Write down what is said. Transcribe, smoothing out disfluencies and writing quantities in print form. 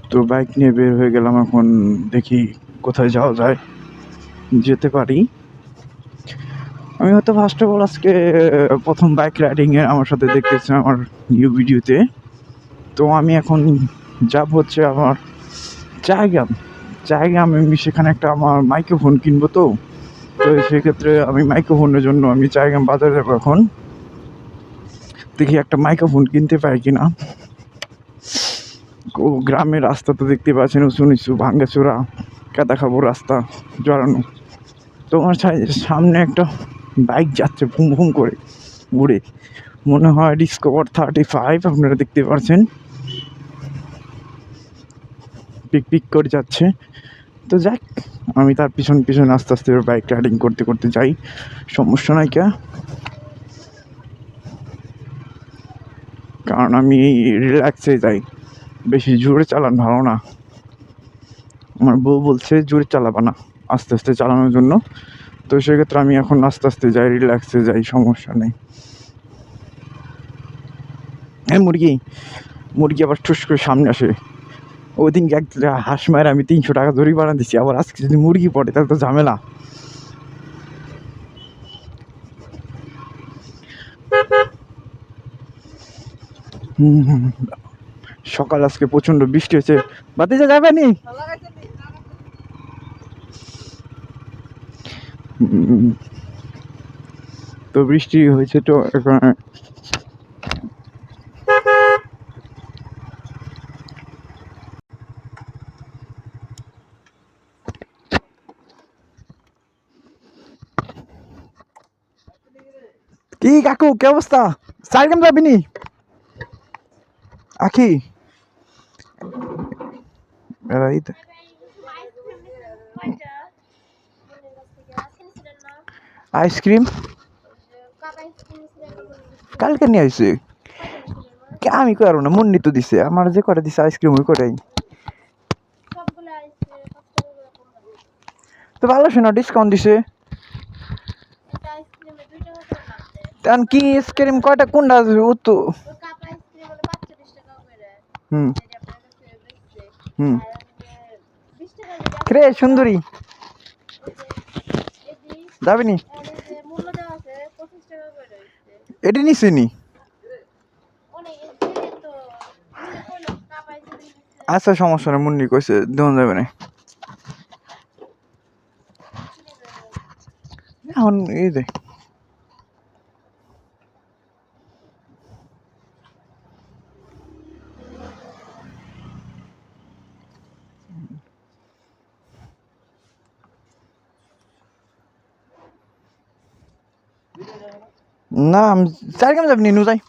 তো বাইক নিয়ে বের হয়ে গেলাম। এখন দেখি কোথায় যাওয়া যায়, যেতে পারি। আমি হয়তো ফার্স্ট অফ অল আজকে প্রথম বাইক রাইডিংয়ে আমার সাথে দেখতেছি আমার নিউ ভিডিওতে। তো আমি এখন যাব হচ্ছে আমার জায়গা আমি সেখানে একটা আমার মাইক্রোফোন কিনবো। তো তো সেক্ষেত্রে আমি মাইক্রোফোনের জন্য আমি চাইগ্রাম বাজারে যাবো। এখন দেখি একটা মাইক্রোফোন কিনতে পারি কিনা। ও গ্রামের রাস্তা তো দেখতে পাচ্ছেন, উঁচু নিচু ভাঙ্গাচোরা কাদা খাবো রাস্তা জড়ানো। তোমার সামনে একটা বাইক যাচ্ছে ভুম ভুম করে উড়ে, মনে হয় ডিসকভার 35 আপনারা দেখতে পাচ্ছেন, পিক পিক করে যাচ্ছে। তো যাক, আমি তার পিছন পিছন আস্তে আস্তে বাইক রাইডিং করতে করতে যাই, সমস্যা নাই কে। কারণ আমি রিল্যাক্সে যাই, বেশি জোরে চালান ভালো না। আমার বউ বলছে জোরে চালাবা না, আস্তে আস্তে চালানোর জন্য। তো সেক্ষেত্রে আমি এখন আস্তে আস্তে যাই, রিল্যাক্সে যাই, সমস্যা নেই। হ্যাঁ, মুরগি আবার ঠুস করে সামনে আসে। ওই দিনকে এক হাঁস মায়ের আমি 300 টাকা জরিমানা দিচ্ছি, আবার আজকে যদি মুরগি পড়ে তাহলে তো ঝামেলা। সকাল আজকে প্রচন্ড বৃষ্টি হয়েছে, বাতিজা যাবে নি। তো বৃষ্টি হয়েছে তো এখন কি কাকু কি অবস্থা? চারগ্রাম যাবি নি আখি? আইসক্রিম কালকে নিয়ে আসছে, আমি কই না, মুন্নি তো দিছে আমার, যে কটা দিছে আইসক্রিম ওই কটাই তো ভালো, শোনা ডিসকাউন্ট দিছে। তখন কি আইসক্রিম কয়টা কোনটা তো? হুম হুম রে সুন্দরী যাবি নি? এটি নিছে নি? আচ্ছা সমস্যা নেই, মুন্নি কইছে দেওয়া যাবে না। এখন এই দে না, আমি চারগ্রাম যাবি নি, নু যাই।